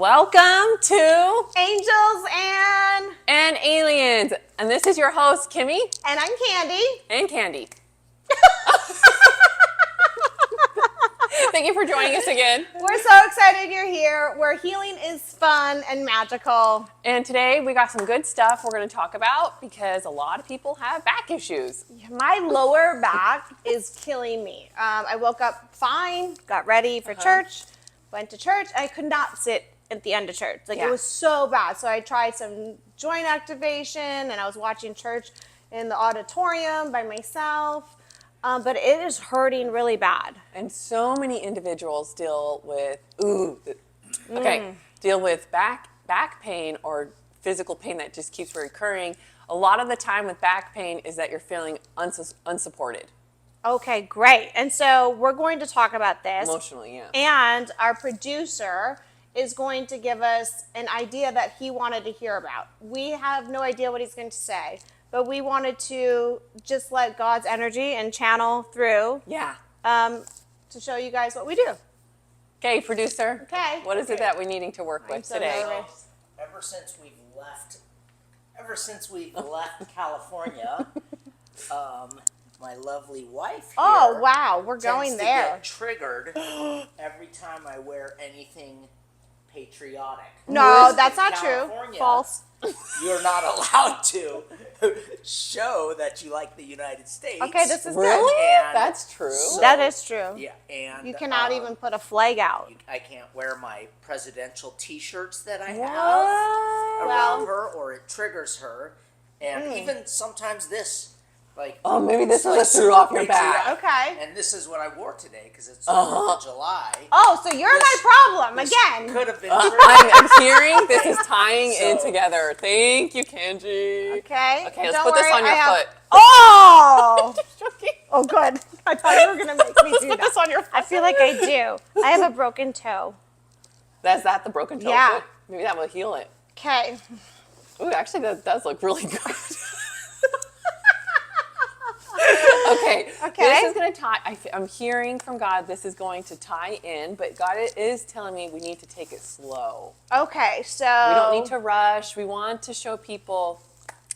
Welcome to Angels And Aliens. And this is your host, Kimmy. And I'm Candy. And Candy. Thank you for joining us again. We're so excited you're here, where healing is fun and magical. And today we got some good stuff we're going to talk about because a lot of people have back issues. My lower back is killing me. I woke up fine, got ready for church, went to church. I could not sit at the end of church. It was so bad. So I tried some joint activation and I was watching church in the auditorium by myself. But it is hurting really bad. And so many individuals deal with, deal with back pain or physical pain that just keeps recurring. A lot of the time with back pain is that you're feeling unsupported. Okay, great. And so we're going to talk about this. Emotionally, yeah. And our producer is going to give us an idea that he wanted to hear about. We have no idea what he's going to say, but we wanted to just let God's energy and channel through to show you guys what we do. Okay, producer. Okay. What is it that we're needing to work with today? Ever since we've left California, my lovely wife here Oh, wow, we're tends going to there. get triggered every time I wear anything patriotic. No, In that's not true. California, False. You're not allowed to show that you like the United States. Okay, this is Really? good. And That's true. That is true. Yeah, and You cannot even put a flag out. I can't wear my presidential T-shirts that I What? have around Well- her, or it triggers her, and even sometimes this, Oh, maybe this like was threw off your back. patriotic. Okay. And this is what I wore today because it's 4th of July. Oh, so you're my problem again. Could have been I'm hearing this is tying in So- together. Thank you, Kenji. Okay. Okay, let's Don't put this worry, on your I have- foot. Oh! Joking. Oh, good. I thought you were going to make me do Put that. this on your foot. I feel like I do. I have a broken toe. That's that the broken toe Yeah. foot? Maybe that will heal it. Okay. Ooh, actually, that does look really good. Okay. This is going to tie. I'm hearing from God this is going to tie in, but God is telling me we need to take it slow. Okay, so. We don't need to rush. We want to show people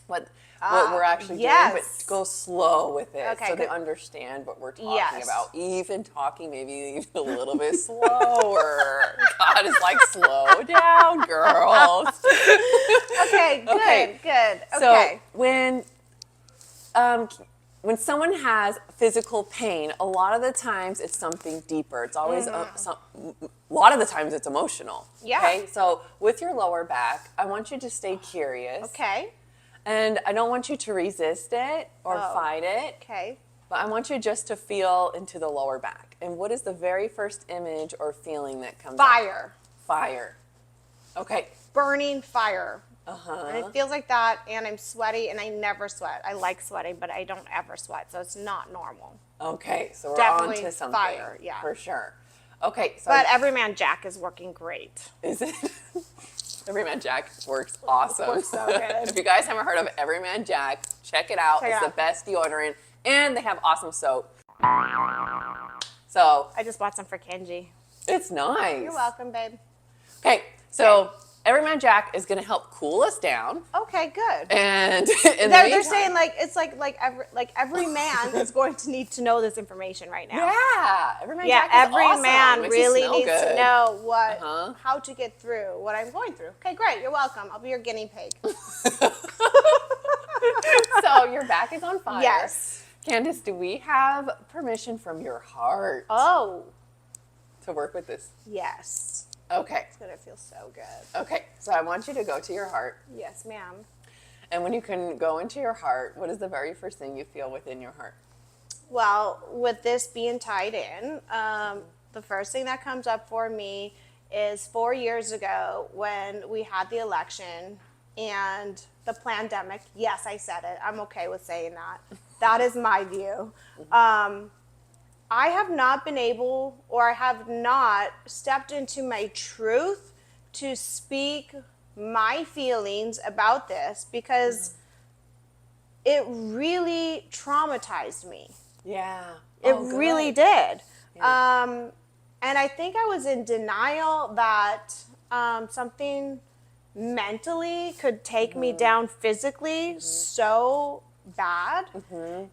what we're actually doing, but go slow with it Okay, so they good. understand what we're talking Yes. about. Even talking maybe even a little bit slower. God is like, slow down, girls. Okay, good, Okay. good. So Okay. when someone has physical pain, a lot of the times it's something deeper. It's always a lot of the times it's emotional. Yeah. Okay. So with your lower back, I want you to stay curious. Okay. And I don't want you to resist it or Oh. fight it, Okay. but I want you just to feel into the lower back. And what is the very first image or feeling that comes up? Fire. Fire. Okay. Burning fire. Uh-huh. And it feels like that, and I'm sweaty, and I never sweat. I like sweating, but I don't ever sweat, so it's not normal. Okay. So we're Definitely on to something. fire, yeah. For sure. Okay. So But Everyman Jack is working great. is it? Everyman Jack works awesome. Works so good. If you guys haven't heard of Everyman Jack, check it out. Check it It's the out. best deodorant, and they have awesome soap. So I just bought some for Kenji. it's nice. You're welcome, babe. Okay, so Everyman Jack is going to help cool us down, Okay, good. and They're saying it's like every man is going to need to know this information right now. yeah, Everyman Yeah, Jack is every awesome. man Makes you really smell needs good. to know how to get through what I'm going through. Okay, great. You're welcome. I'll be your guinea pig. So your back is on fire. Yes. Candice, do we have permission from your heart Oh, to work with this? yes. Okay. It's gonna feel so good. Okay, so I want you to go to your heart. Yes, ma'am. And when you can go into your heart, what is the very first thing you feel within your heart? Well, with this being tied in, the first thing that comes up for me is 4 years ago when we had the election and the pandemic. Yes, I said it. I'm okay with saying that. That is my view. I have not been able, or I have not stepped into my truth to speak my feelings about this because it really traumatized me. Yeah. It Oh, good. really did. Yeah. And I think I was in denial that something mentally could take me down physically so bad.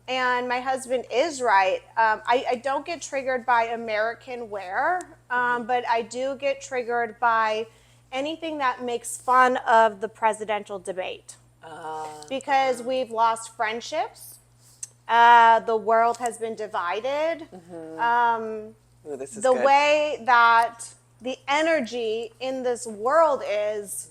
And my husband is right. I don't get triggered by American wear, but I do get triggered by anything that makes fun of the presidential debate. Because we've lost friendships. The world has been divided. Ooh, this is The good. way that the energy in this world is,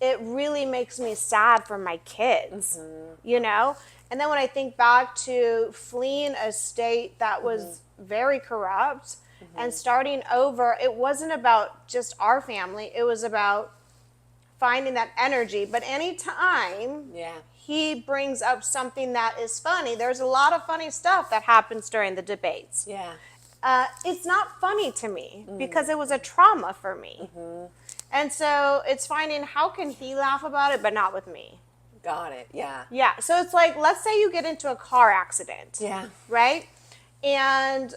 it really makes me sad for my kids, you know? And then when I think back to fleeing a state that was very corrupt and starting over, it wasn't about just our family, it was about finding that energy. But anytime he brings up something that is funny, there's a lot of funny stuff that happens during the debates. It's not funny to me because it was a trauma for me. And so it's finding how can he laugh about it, but not with me. Got it. Yeah. Yeah. So it's like, let's say you get into a car accident. Yeah. Right? And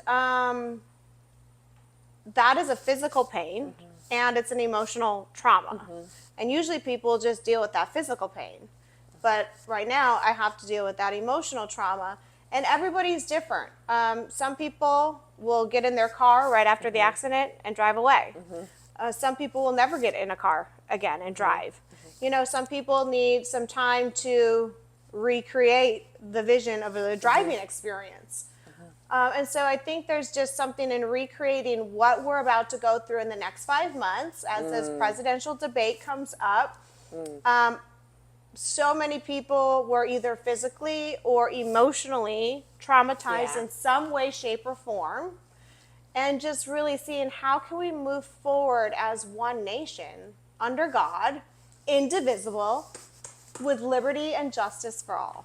that is a physical pain and it's an emotional trauma. And usually people just deal with that physical pain. But right now I have to deal with that emotional trauma. And everybody's different. Some people will get in their car right after the accident and drive away. Some people will never get in a car again and drive. You know, some people need some time to recreate the vision of a driving experience. And so I think there's just something in recreating what we're about to go through in the next 5 months as this presidential debate comes up. So many people were either physically or emotionally traumatized in some way, shape, or form. And just really seeing how can we move forward as one nation under God, indivisible, with liberty and justice for all.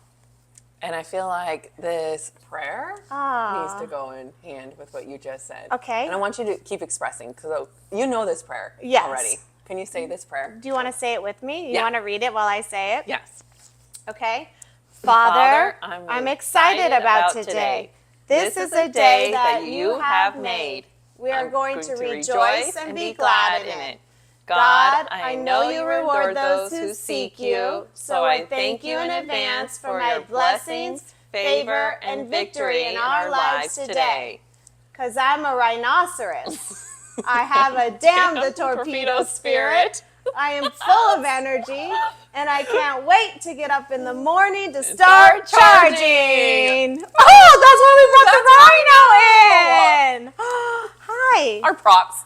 And I feel like this prayer needs to go in hand with what you just said. Okay. And I want you to keep expressing, because you know this prayer already. Can you say this prayer? Do you want to say it with me? You want to read it while I say it? Yes. Okay. Father, Father, I'm excited about today. This is a day that you have made. We are going to rejoice and be glad in it. God, I know you reward those who seek you, so I thank you in advance for my blessings, favor, and victory in our lives today. Because I'm a rhinoceros. I have a damn the torpedo spirit. I am full of energy, and I can't wait to get up in the morning to start charging. Oh, that's why we brought the rhino in. Hi. Our props.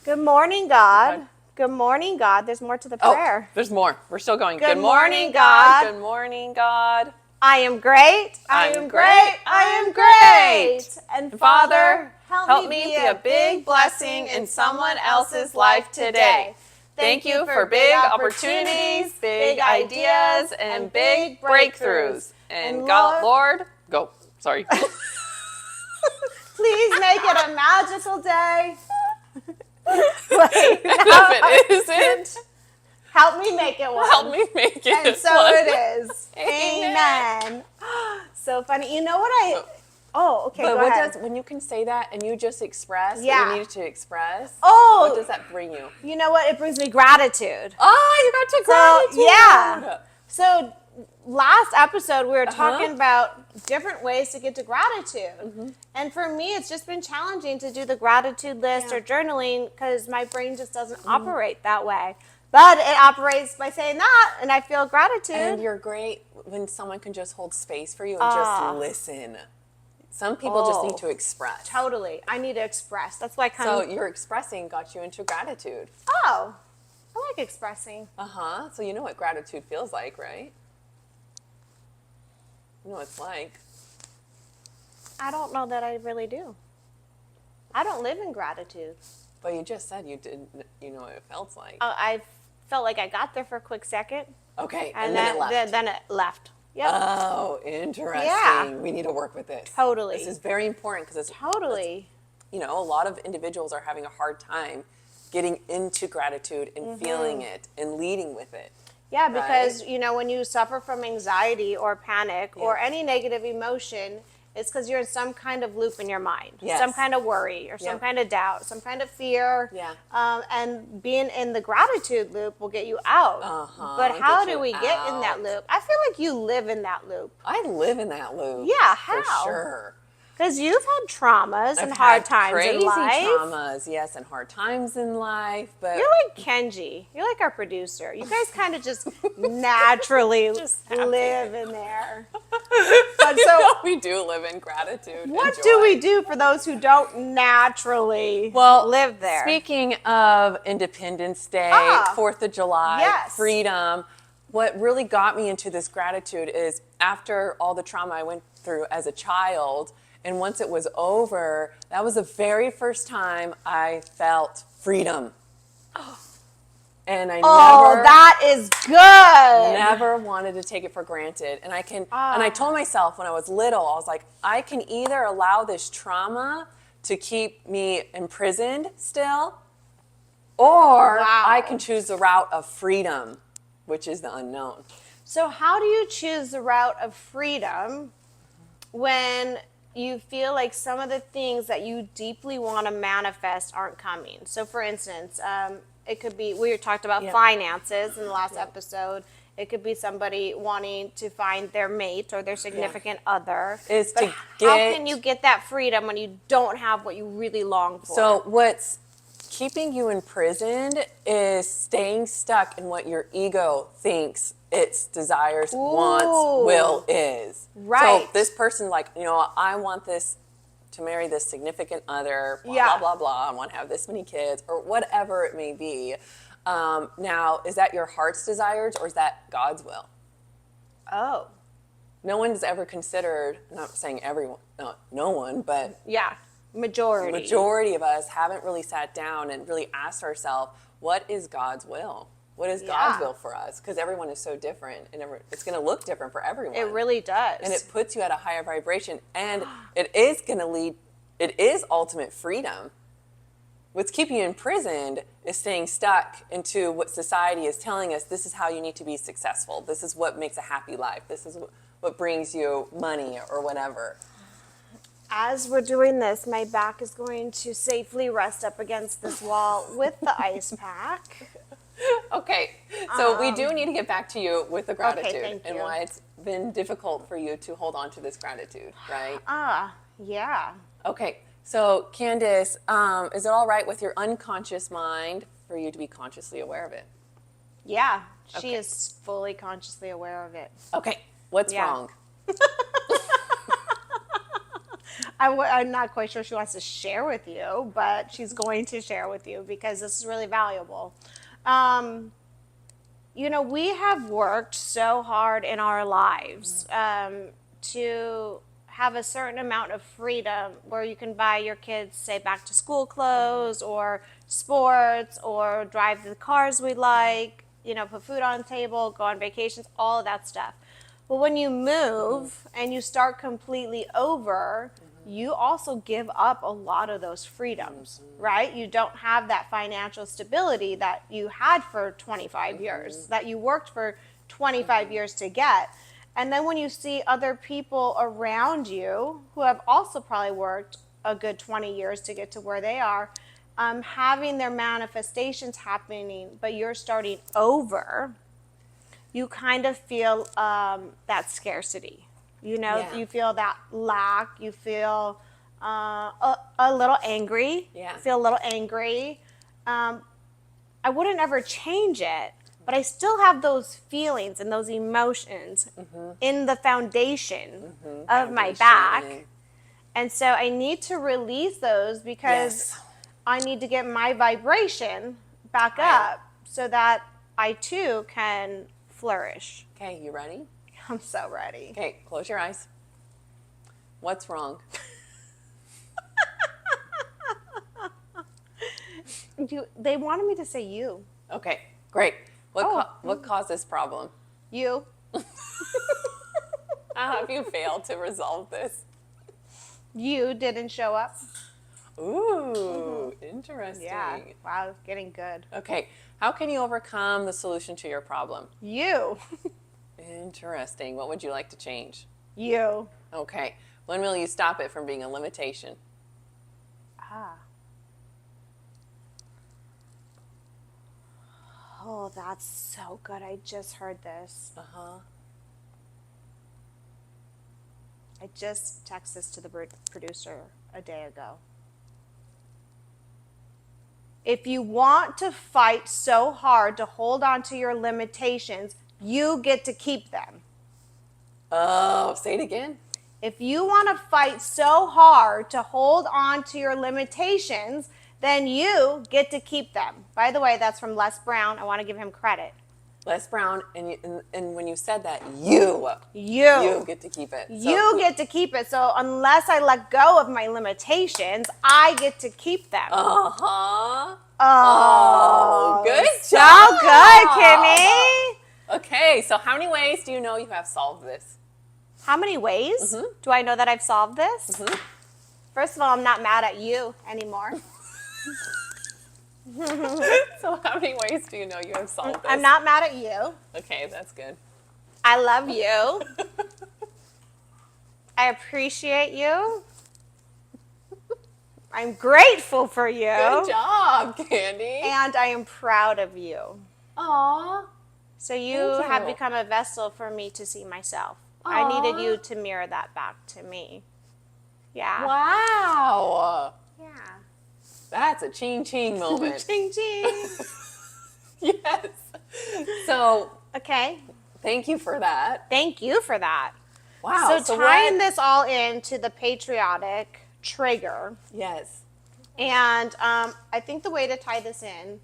Good morning, God. Good morning, God. There's more to the prayer. There's more. We're still going. Good morning, God. Good morning, God. I am great. I am great. I am great. And Father, help me be a big blessing in someone else's life today. Thank you for big opportunities, big ideas, and big breakthroughs. And God, Lord, go. Sorry. Please make it a magical day. Wait, if it isn't, help me make it one. Help me make it And so one. it is. Amen. So funny. You know what okay, but go what ahead. when you can say that and you just express what you needed to express, what does that bring you? You know what? It brings me gratitude. Oh, you got to gratitude. Yeah. So last episode we were talking about different ways to get to gratitude. And for me, it's just been challenging to do the gratitude list or journaling because my brain just doesn't operate that way. But it operates by saying that, and I feel gratitude. And you're great when someone can just hold space for you and just listen. Some people just need to express. Totally. I need to express. That's why So your expressing got you into gratitude. Oh, I like expressing. So you know what gratitude feels like, right? You know what it's like. I don't know that I really do. I don't live in gratitude. But you just said you didn't, you know what it felt like. I felt like I got there for a quick second. Okay, And then it left. Then it left. Yep. Oh, interesting. Yeah. We need to work with this. Totally. This is very important because it's Totally. You know, a lot of individuals are having a hard time getting into gratitude and feeling it and leading with it. Yeah, because, you know, when you suffer from anxiety or panic or any negative emotion, it's because you're in some kind of loop in your mind, Yes. some kind of worry or some kind of doubt, some kind of fear. Yeah. And being in the gratitude loop will get you out. But how do we get in that loop? I feel like you live in that loop. I live in that loop. Yeah, how? For sure. Because you've had traumas and I've hard had times crazy in life. traumas, yes, and hard times in life. But You're like Kenji. You're like our producer. You guys kind of just naturally live in there. But so we do live in gratitude. what and do joy. we do for those who don't naturally live there? Speaking of Independence Day, 4th of July, Yes. freedom, what really got me into this gratitude is after all the trauma I went through as a child, and once it was over, that was the very first time I felt freedom. And I that is good. never wanted to take it for granted. And and I told myself when I was little, I was like, I can either allow this trauma to keep me imprisoned still, or I can choose the route of freedom, which is the unknown. So how do you choose the route of freedom when you feel like some of the things that you deeply want to manifest aren't coming? So for instance, it could be, we talked about finances in the last episode. It could be somebody wanting to find their mate or their significant other. How can you get that freedom when you don't have what you really long for? So what's keeping you imprisoned is staying stuck in what your ego thinks its desires, wants, will is. Right. So this person, like, I want this to marry this significant other, blah, blah, blah, blah. I want to have this many kids, or whatever it may be. Now, is that your heart's desires, or is that God's will? Oh. No one's ever considered, I'm not saying everyone, no one, but Majority of us haven't really sat down and really asked ourselves, what is God's will? What is God's will for us? Because everyone is so different, and it's going to look different for everyone. It really does. And it puts you at a higher vibration, and it is going to lead, it is ultimate freedom. What's keeping you imprisoned is staying stuck into what society is telling us, this is how you need to be successful. This is what makes a happy life. This is what brings you money or whatever. As we're doing this, my back is going to safely rest up against this wall with the ice pack. Okay, so we do need to get back to you with the gratitude thank and you. why it's been difficult for you to hold on to this gratitude, right? Yeah. Okay, so Candice, is it all right with your unconscious mind for you to be consciously aware of it? Yeah, she is fully consciously aware of it. Okay, what's wrong? I'm not quite sure she wants to share with you, but she's going to share with you because this is really valuable. We have worked so hard in our lives to have a certain amount of freedom where you can buy your kids, say, back to school clothes or sports or drive the cars we like, put food on the table, go on vacations, all of that stuff. But when you move and you start completely over, you also give up a lot of those freedoms, right? You don't have that financial stability that you had for 25 years, that you worked for 25 years to get. And then when you see other people around you who have also probably worked a good 20 years to get to where they are, having their manifestations happening, but you're starting over, you kind of feel that scarcity. You feel that lack. You feel a little angry. Yeah. Feel a little angry. I wouldn't ever change it, but I still have those feelings and those emotions in the foundation of my back. And so I need to release those because I need to get my vibration back up so that I too can flourish. Okay, you ready? I'm so ready. Okay, close your eyes. What's wrong? They wanted me to say you. Okay, great. What caused this problem? You. How have you failed to resolve this? You didn't show up. Ooh, interesting. Yeah. Wow, getting good. Okay, how can you overcome the solution to your problem? You. Interesting. What would you like to change? You. Okay. When will you stop it from being a limitation? Oh, that's so good. I just heard this. I just texted this to the producer a day ago. If you want to fight so hard to hold on to your limitations, you get to keep them. Oh, say it again. If you want to fight so hard to hold on to your limitations, then you get to keep them. By the way, that's from Les Brown. I want to give him credit. Les Brown, and when you said that, you get to keep it. You get to keep it. So unless I let go of my limitations, I get to keep them. Oh, good So job. good, Kimmy. Okay, so how many ways do you know you have solved this? How many ways do I know that I've solved this? First of all, I'm not mad at you anymore. So how many ways do you know you have solved this? I'm not mad at you. Okay, that's good. I love you. I appreciate you. I'm grateful for you. Good job, Candy. And I am proud of you. Aw. So you Thank you. have become a vessel for me to see myself. I needed you to mirror that back to me. Yeah. Wow. Yeah. That's a ching-ching moment. Ching ching. Yes. So, Okay. thank you for that. Thank you for that. Wow. So tying this all into the patriotic trigger, Yes. and I think the way to tie this in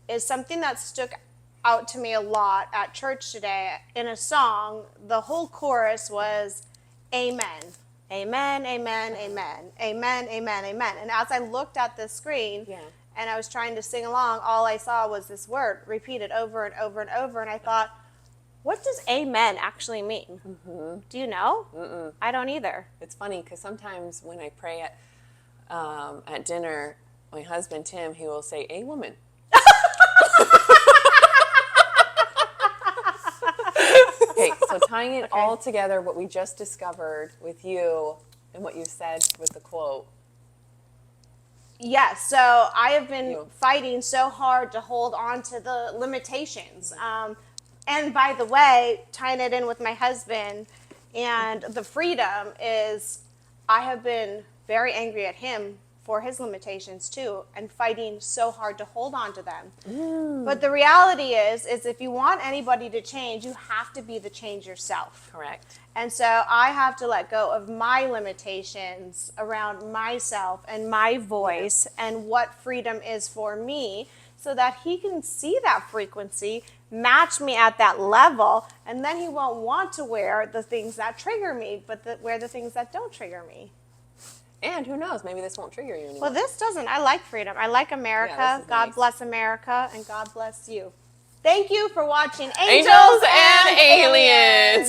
is something that stuck out to me a lot at church today. In a song, the whole chorus was amen. Amen, amen, amen, amen, amen, amen. And as I looked at the screen and I was trying to sing along, all I saw was this word repeated over and over and over. And I thought, what does amen actually mean? Do you know? I don't either. It's funny because sometimes when I pray at dinner, my husband Tim, he will say, "A woman." Okay, so tying it all together, what we just discovered with you and what you said with the quote. Yes, so I have been fighting so hard to hold on to the limitations. And by the way, tying it in with my husband and the freedom is I have been very angry at him for his limitations too, and fighting so hard to hold on to them. But the reality is if you want anybody to change, you have to be the change yourself. Correct. And so I have to let go of my limitations around myself and my voice and what freedom is for me, so that he can see that frequency, match me at that level, and then he won't want to wear the things that trigger me, but wear the things that don't trigger me. And who knows, maybe this won't trigger you anymore. Well, this doesn't. I like freedom. I like America. Yeah, this is God nice. bless America, and God bless you. Thank you for watching Angels and Aliens.